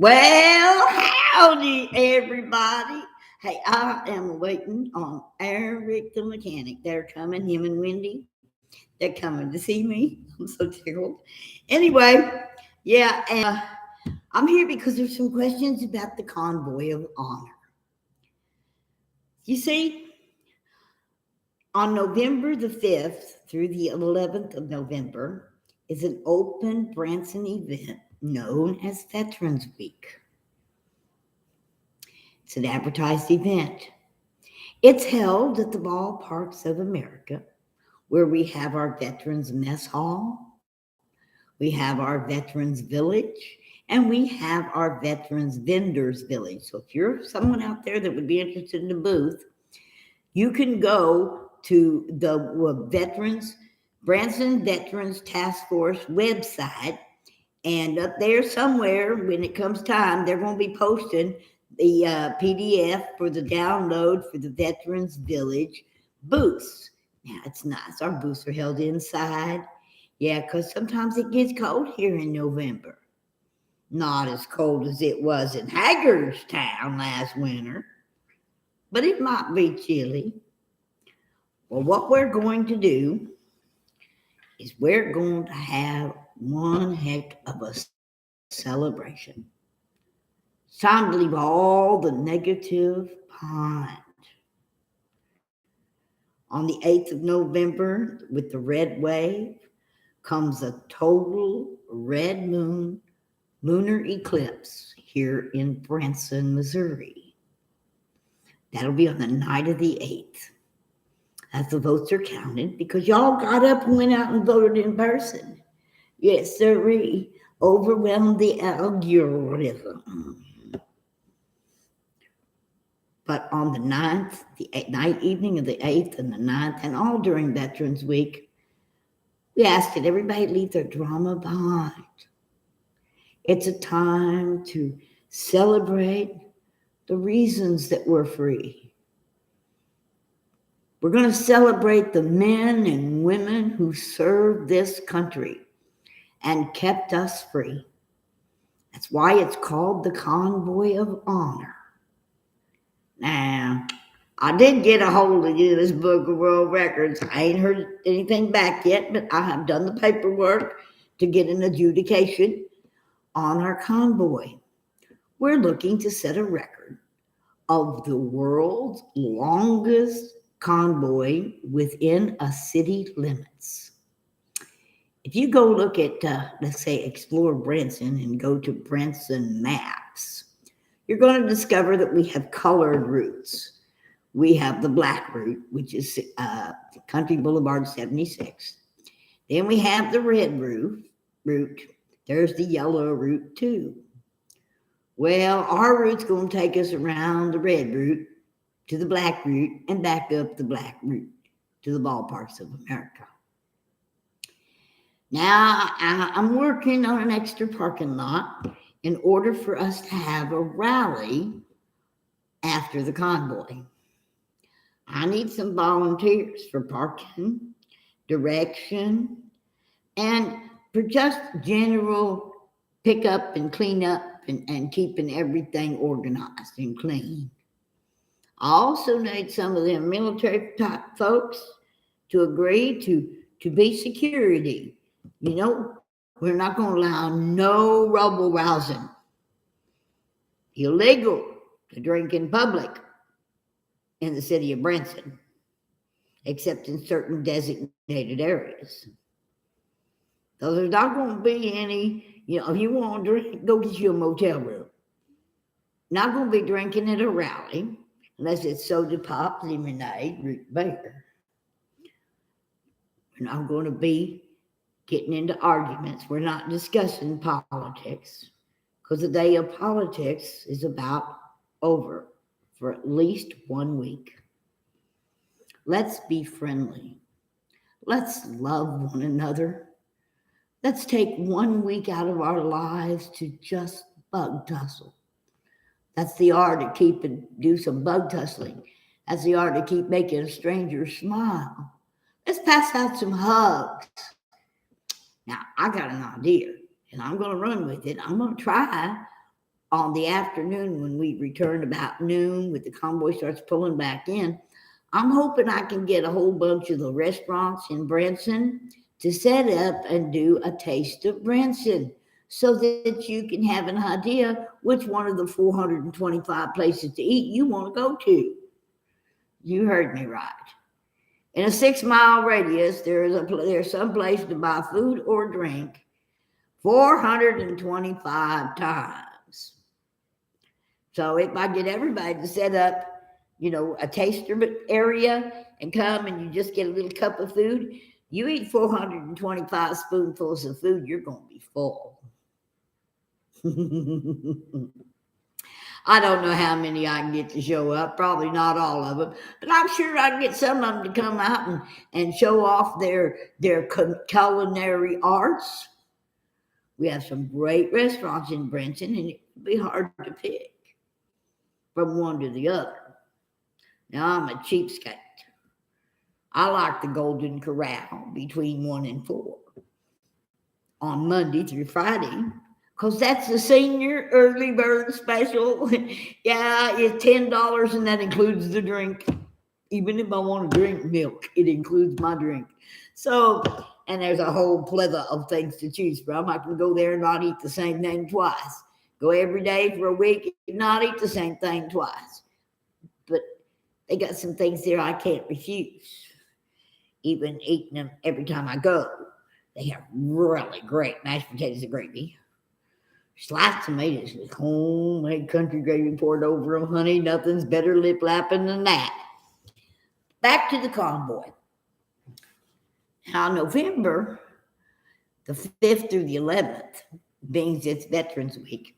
Well, howdy, everybody. Hey, I am waiting on Eric the mechanic. They're coming, him and Wendy. They're coming to see me. I'm so tickled. Anyway, yeah, and I'm here because there's some questions about the Convoy of Honor. You see, on November the 5th through the 11th of November is an open Branson event known as Veterans Week. It's an advertised event. It's held at the ballparks of America, where we have our Veterans Mess Hall, we have our Veterans Village, and we have our Veterans Vendors Village. So if you're someone out there that would be interested in a booth, you can go to the Branson Veterans Task Force website, and up there somewhere, when it comes time, they're going to be posting the PDF for the download for the Veterans Village booths. Now, it's nice. Our booths are held inside. Yeah, because sometimes it gets cold here in November. Not as cold as it was in Hagerstown last winter, but it might be chilly. Well, what we're going to do is we're going to have one heck of a celebration. It's time to leave all the negative behind. On the 8th of November, with the red wave, comes a total red moon lunar eclipse here in Branson, Missouri. That'll be on the night of the 8th. As the votes are counted, because y'all got up and went out and voted in person. Yes, sirree. Overwhelmed the algorithm. But on the 9th, the night evening of the 8th and the 9th, and all during Veterans Week, we ask that everybody leave their drama behind. It's a time to celebrate the reasons that we're free. We're going to celebrate the men and women who served this country and kept us free. That's why it's called the Convoy of Honor. Now, I did get a hold of Guinness Book of World Records. I ain't heard anything back yet, but I have done the paperwork to get an adjudication on our convoy. We're looking to set a record of the world's longest convoy within a city limits. If you go look at, let's say, Explore Branson and go to Branson Maps, you're going to discover that we have colored routes. We have the black route, which is Country Boulevard 76. Then we have the red route. There's the yellow route too. Well, our route's going to take us around the red route to the black route and back up the black route to the ballparks of America. Now, I'm working on an extra parking lot in order for us to have a rally after the convoy. I need some volunteers for parking, direction, and for just general pick up and clean up and keeping everything organized and clean. I also need some of them military type folks to agree to be security. You know, we're not going to allow no rubble rousing. Illegal to drink in public in the city of Branson, except in certain designated areas. So there's not going to be any, if you want to drink, go get you a motel room. Not going to be drinking at a rally, unless it's soda pop, lemonade, root beer. We're not going to be getting into arguments. We're not discussing politics, because the day of politics is about over for at least 1 week. Let's be friendly. Let's love one another. Let's take 1 week out of our lives to just bug tussle. That's the art of do some bug tussling. That's the art of keep making a stranger smile. Let's pass out some hugs. Now, I got an idea, and I'm going to run with it. I'm going to try on the afternoon when we return about noon, with the convoy starts pulling back in, I'm hoping I can get a whole bunch of the restaurants in Branson to set up and do a taste of Branson, so that you can have an idea which one of the 425 places to eat you want to go to. You heard me right. In a 6-mile radius, there's some place to buy food or drink 425 times. So if I get everybody to set up, a taster area and come and you just get a little cup of food, you eat 425 spoonfuls of food, you're going to be full. I don't know how many I can get to show up, probably not all of them, but I'm sure I can get some of them to come out and show off their culinary arts. We have some great restaurants in Branson, and it would be hard to pick from one to the other. Now, I'm a cheapskate. I like the Golden Corral between 1 and 4 on Monday through Friday, because that's the senior early bird special. Yeah, it's $10, and that includes the drink. Even if I want to drink milk, it includes my drink. So, and there's a whole plethora of things to choose from. I can go there and not eat the same thing twice. Go every day for a week and not eat the same thing twice. But they got some things there I can't refuse, even eating them every time I go. They have really great mashed potatoes and gravy. Sliced tomatoes with homemade country gravy poured over them, honey. Nothing's better lip lapping than that. Back to the convoy. Now, November the 5th through the 11th, being it's Veterans Week,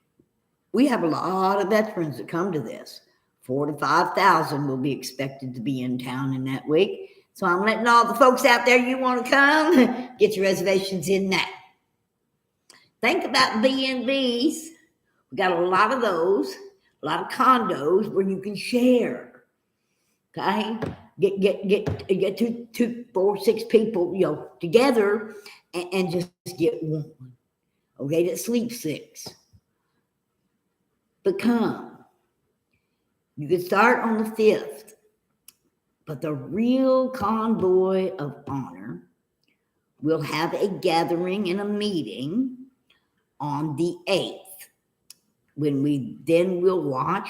we have a lot of veterans that come to this. 4,000 to 5,000 will be expected to be in town in that week. So I'm letting all the folks out there, you want to come, get your reservations in now. Think about B&Bs. We got a lot of those, a lot of condos where you can share. Okay, get 2, 4, 6 people, together, and just get one. Okay, that sleep 6. But come, you can start on the 5th, but the real Convoy of Honor will have a gathering and a meeting on the 8th, when we'll watch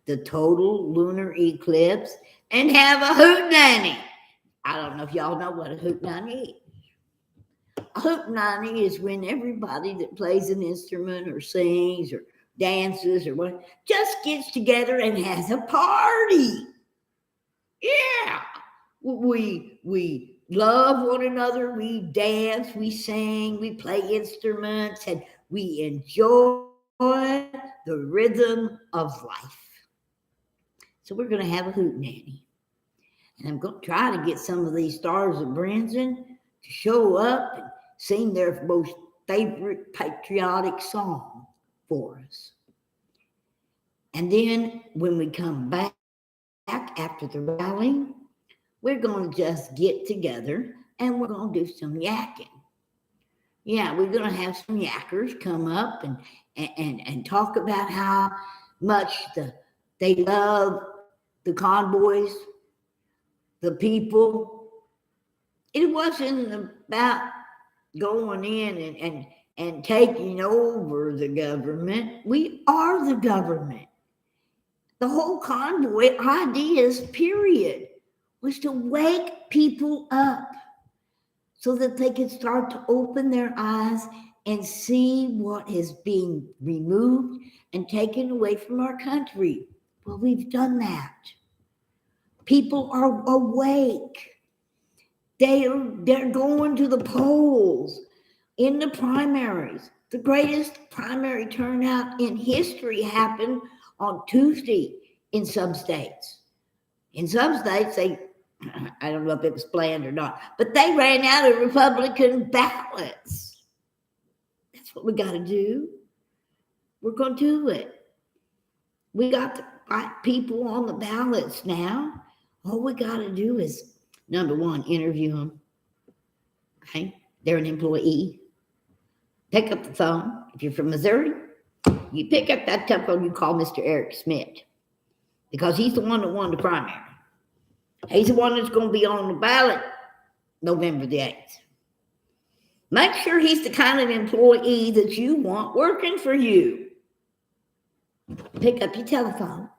the total lunar eclipse and have a hootenanny. I don't know if y'all know what a hootenanny is. A hootenanny is when everybody that plays an instrument or sings or dances or what just gets together and has a party. Yeah, we love one another. We dance, we sing, we play instruments, and we enjoy the rhythm of life. So we're going to have a hootenanny. And I'm going to try to get some of these stars of Branson to show up and sing their most favorite patriotic song for us. And then when we come back after the rally, we're going to just get together and we're going to do some yakking. Yeah, we're going to have some yackers come up and talk about how much they love the convoys, the people. It wasn't about going in and taking over the government. We are the government. The whole convoy ideas, period, was to wake people up so that they could start to open their eyes and see what is being removed and taken away from our country. Well, we've done that. People are awake. They're going to the polls in the primaries. The greatest primary turnout in history happened on Tuesday in some states. In some states, I don't know if it was planned or not, but they ran out of Republican ballots. That's what we got to do. We're going to do it. We got the right people on the ballots now. All we got to do is, number one, interview them. Okay? They're an employee. Pick up the phone. If you're from Missouri, You pick up that telephone, you call Mr. Eric Smith, because he's the one that won the primary. He's the one that's going to be on the ballot November the 8th. Make sure he's the kind of employee that you want working for you. Pick up your telephone,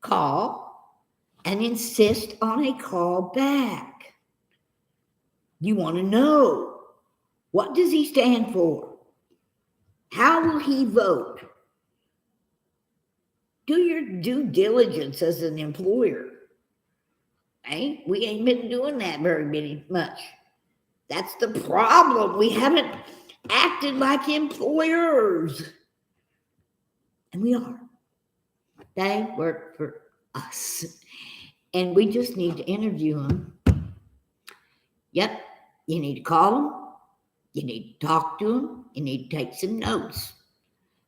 call, and insist on a call back. You want to know, what does he stand for? How will he vote? Do your due diligence as an employer. We ain't been doing that very much. That's the problem. We haven't acted like employers. And we are. They work for us. And we just need to interview them. Yep, you need to call them. You need to talk to them. You need to take some notes.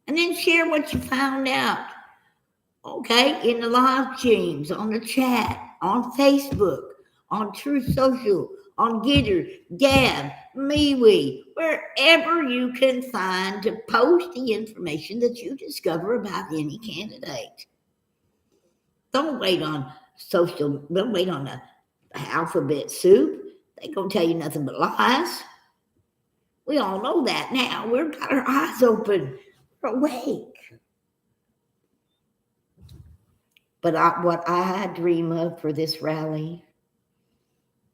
And then share what you found out. Okay, in the live streams, on the chat, on Facebook, on Truth Social, on Gitter, Gab, MeWe, wherever you can find to post the information that you discover about any candidate. Don't wait on social, don't wait on the alphabet soup. They ain't gonna tell you nothing but lies. We all know that now. We've got our eyes open. We're awake. But what I dream of for this rally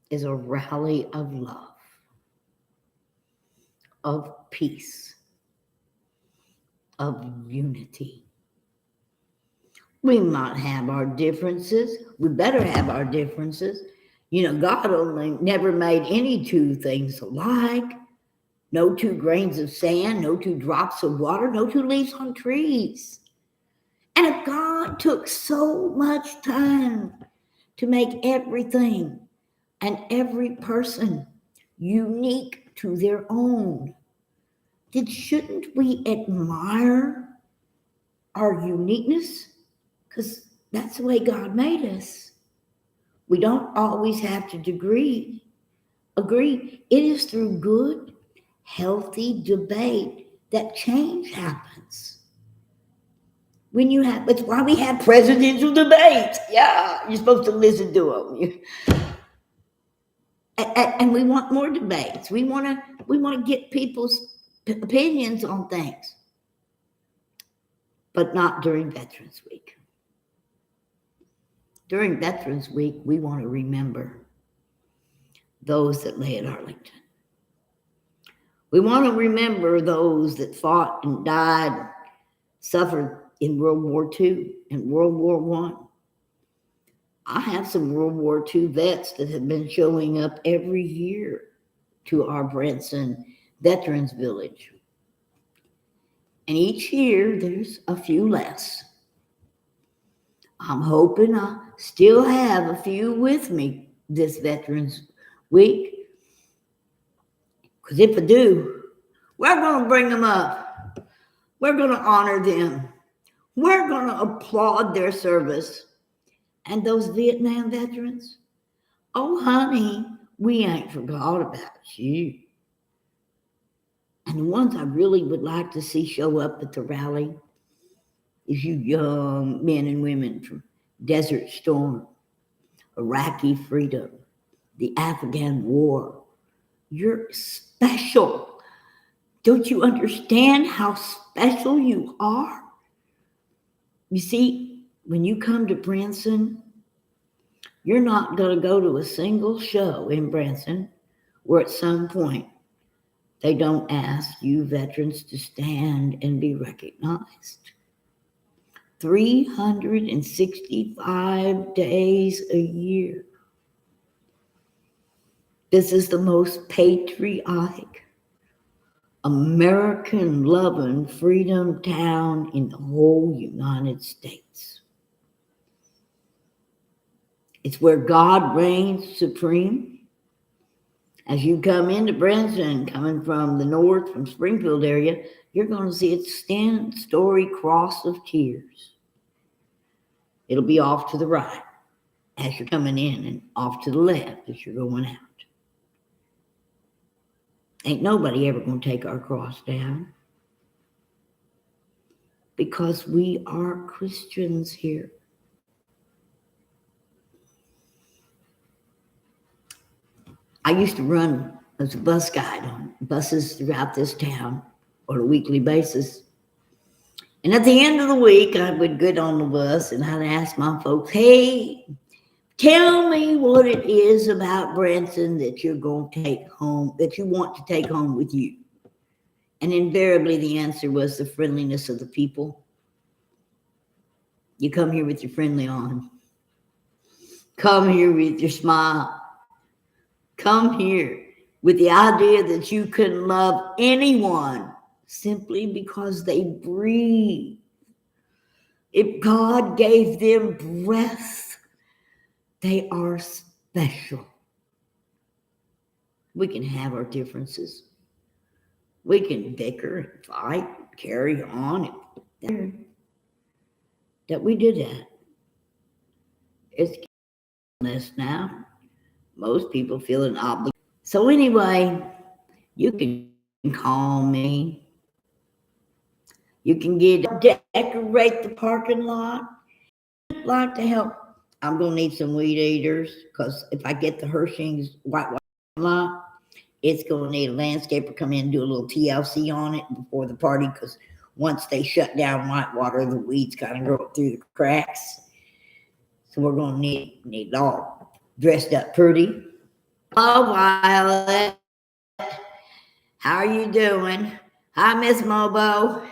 is a rally of love, of peace, of unity. We might have our differences. We better have our differences. God only never made any two things alike. No two grains of sand, no two drops of water, no two leaves on trees. And if God took so much time to make everything and every person unique to their own, then shouldn't we admire our uniqueness? Because that's the way God made us. We don't always have to agree. It is through good, healthy debate that change happens. That's why we have presidential debates. Yeah, you're supposed to listen to them. And we want more debates. We want to get people's opinions on things, but not during Veterans Week. During Veterans Week, we want to remember those that lay at Arlington. We want to remember those that fought and died, suffered in World War II and World War I. I have some World War II vets that have been showing up every year to our Branson Veterans Village. And each year there's a few less. I'm hoping I still have a few with me this Veterans Week. Because if I do, we're going to bring them up. We're going to honor them. We're going to applaud their service. And those Vietnam veterans, oh, honey, we ain't forgot about you. And the ones I really would like to see show up at the rally is you young men and women from Desert Storm, Iraqi Freedom, the Afghan War. You're special. Don't you understand how special you are? You see, when you come to Branson, you're not going to go to a single show in Branson where at some point they don't ask you veterans to stand and be recognized. 365 days a year. This is the most patriotic, American-loving freedom town in the whole United States. It's where God reigns supreme. As you come into Branson, coming from the north, from Springfield area, you're going to see its 10-story cross of tears. It'll be off to the right as you're coming in and off to the left as you're going out. Ain't nobody ever going to take our cross down. because we are Christians here. I used to run as a bus guide on buses throughout this town on a weekly basis. And at the end of the week, I would get on the bus and I'd ask my folks, hey, tell me what it is about Branson that you're going to take home, that you want to take home with you. And invariably the answer was the friendliness of the people. You come here with your friendly on. Come here with your smile. Come here with the idea that you can love anyone simply because they breathe. If God gave them breath, they are special. We can have our differences. We can bicker and fight, carry on. That we did that. It's less now. Most people feel an obligation. So anyway, you can call me. You can decorate the parking lot. I'd like to help. I'm going to need some weed eaters because if I get the Hershey's white lot, it's going to need a landscaper come in and do a little TLC on it before the party because once they shut down Whitewater, the weeds kind of grow through the cracks. So we're going to need it all dressed up pretty. Oh, Violet. How are you doing? Hi, Miss Mobo.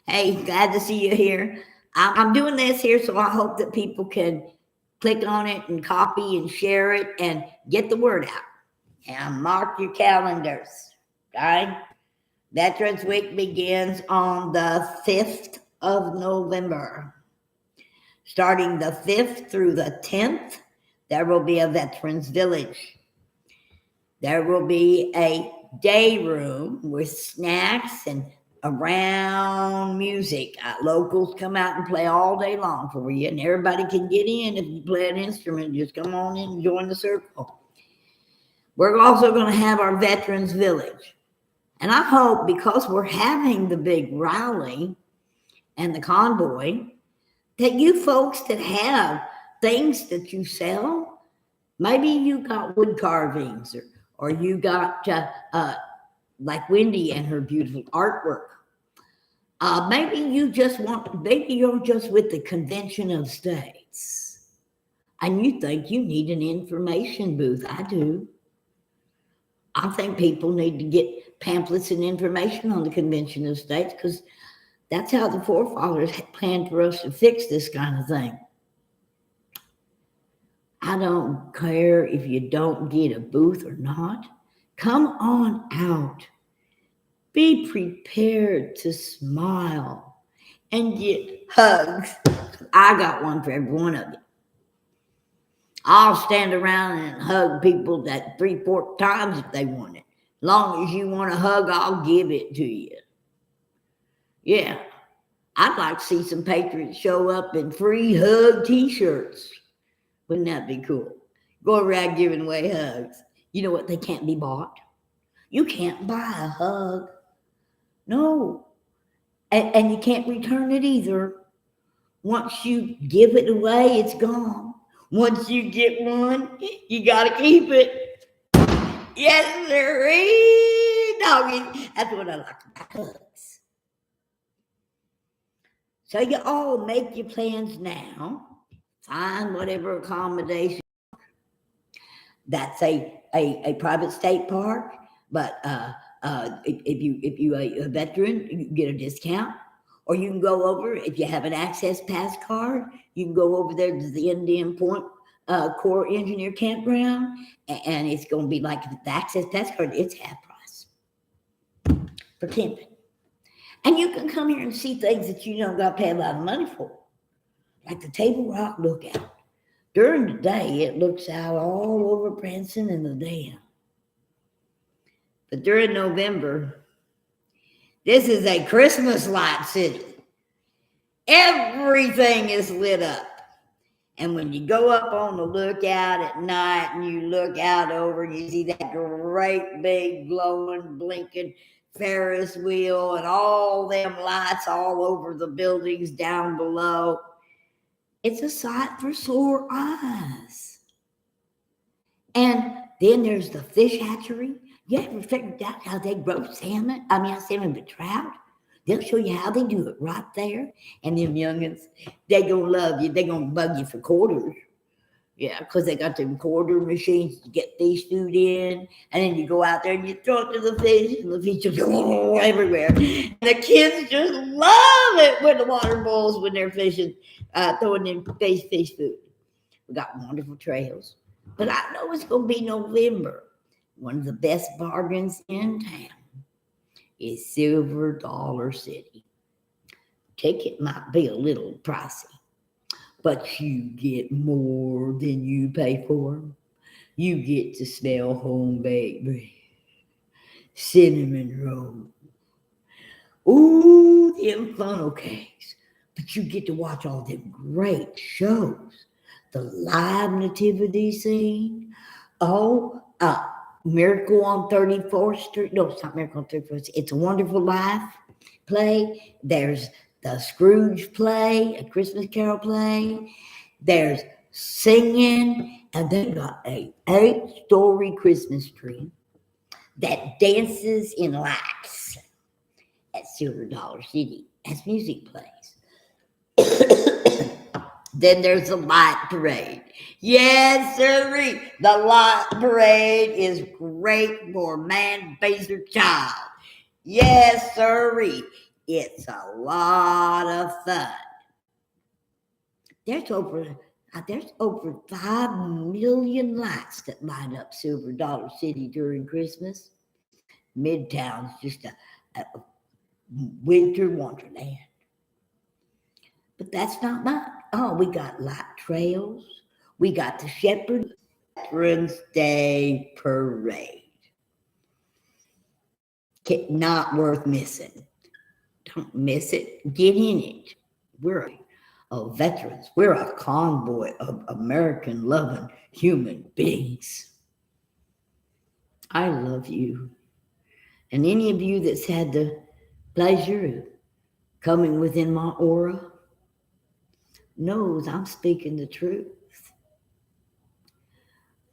Hey, glad to see you here. I'm doing this here so I hope that people can click on it and copy and share it and get the word out. And mark your calendars, okay? Veterans Week begins on the 5th of November. Starting the 5th through the 10th, there will be a Veterans Village. There will be a day room with snacks and around music. Locals come out and play all day long for you, and everybody can get in. If you play an instrument, just come on in and join the circle. We're also going to have our Veterans Village. And I hope because we're having the big rally and the convoy, that you folks that have things that you sell, maybe you got wood carvings or you got like Wendy and her beautiful artwork. Maybe you're just with the Convention of States and you think you need an information booth. I do. I think people need to get pamphlets and information on the Convention of States because that's how the forefathers planned for us to fix this kind of thing. I don't care if you don't get a booth or not. Come on out. Be prepared to smile and get hugs. I got one for every one of you. I'll stand around and hug people that 3-4 times if they want it. As long as you want a hug, I'll give it to you. Yeah. I'd like to see some patriots show up in free hug t-shirts. Wouldn't that be cool? Go around giving away hugs. You know what? They can't be bought. You can't buy a hug. No. And you can't return it either. Once you give it away, it's gone. Once you get one, you got to keep it. Yes, sir. Doggy. That's what I like about hugs. So you all make your plans now. Find whatever accommodation. That's a private state park, but if you a veteran, you get a discount. Or you can go over, if you have an access pass card, you can go over there to the Indian Point Corps Engineer Campground, and it's going to be like the access pass card, it's half price for camping. And you can come here and see things that you don't got to pay a lot of money for, like the Table Rock Lookout. During the day, it looks out all over Branson and the dam. But during November, this is a Christmas light city. Everything is lit up. And when you go up on the lookout at night and you look out over and you see that great big glowing, blinking Ferris wheel and all them lights all over the buildings down below. It's a sight for sore eyes. And then there's the fish hatchery. You ever figured out how they grow salmon? I mean, not salmon, but trout. They'll show you how they do it right there. And them youngins, they gonna love you. They gonna bug you for quarters. Yeah, because they got them quarter machines to get fish food in. And then you go out there and you throw it to the fish, and the fish just go everywhere. And the kids just love it when the water boils when they're fishing, throwing in fish food. We got wonderful trails. But I know it's going to be November. One of the best bargains in town is Silver Dollar City. Ticket might be a little pricey, but you get more than you pay for. You get to smell home-baked bread, cinnamon roll, ooh, them funnel cakes. But you get to watch all them great shows. The live nativity scene. Oh, Miracle on 34th Street. No, it's not Miracle on 34th Street. It's a Wonderful Life play. There's the Scrooge play, a Christmas Carol play. There's singing. And they got a 8-story Christmas tree that dances in lights at Silver Dollar City as music plays. Then there's the light parade. Yes, sir. The light parade is great for man, face, or child. Yes, sir. It's a lot of fun. There's over 5 million lights that light up Silver Dollar City during Christmas. Midtown's just a winter wonderland. But that's not mine. Oh, we got light trails. We got the Shepherd Veterans Day Parade. Not worth missing. Don't miss it. Get in it. We're veterans. We're a convoy of American-loving human beings. I love you. And any of you that's had the pleasure of coming within my aura knows I'm speaking the truth.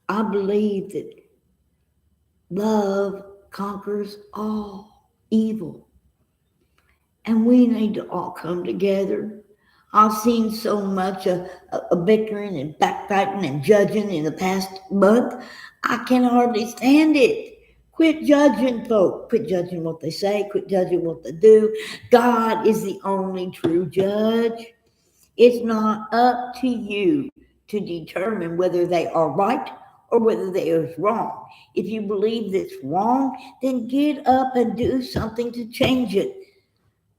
I believe that love conquers all evil. And we need to all come together. I've seen so much bickering and backbiting and judging in the past month. I can hardly stand it. Quit judging folk. Quit judging what they say. Quit judging what they do. God is the only true judge. It's not up to you to determine whether they are right or whether they are wrong. If you believe that's wrong, then get up and do something to change it.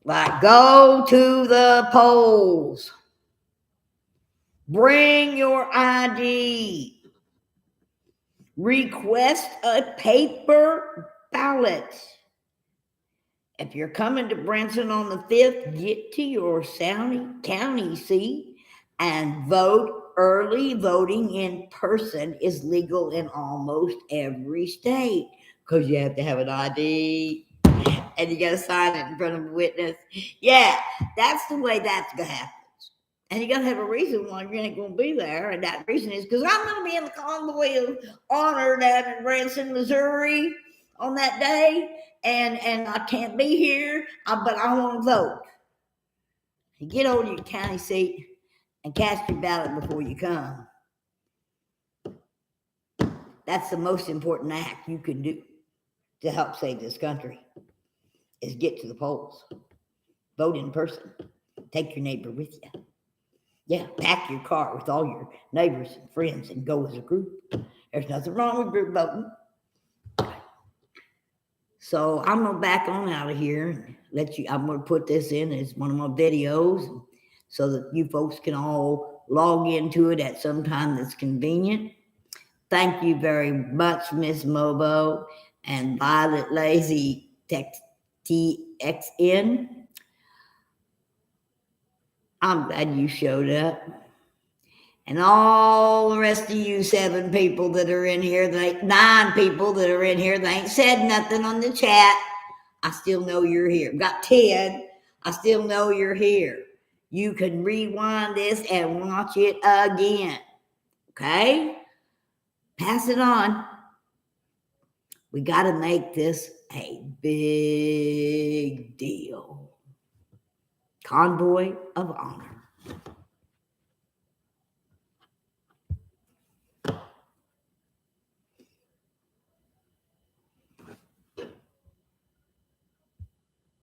Like go to the polls. Bring your ID. Request a paper ballot. If you're coming to Branson on the 5th, get to your county seat and vote early. Voting in person is legal in almost every state because you have to have an ID and you got to sign it in front of a witness. Yeah, that's the way that's going to happen. And you got to have a reason why you ain't going to be there. And that reason is because I'm going to be in the Convoy of Honor down in Branson, Missouri on that day. And I can't be here, but I want to vote. You get over to your county seat and cast your ballot before you come. That's the most important act you can do to help save this country, is get to the polls. Vote in person. Take your neighbor with you. Yeah, pack your car with all your neighbors and friends and go as a group. There's nothing wrong with group voting. So I'm going to back on out of here and I'm going to put this in as one of my videos so that you folks can all log into it at some time that's convenient. Thank you very much, Miss Mobo and Violet Lazy TXN. I'm glad you showed up. And all the rest of you 7 people that are in here, 9 people that are in here, they ain't said nothing on the chat. I still know you're here. We've got Ted. I still know you're here. You can rewind this and watch it again. Okay? Pass it on. We got to make this a big deal. Convoy of Honor.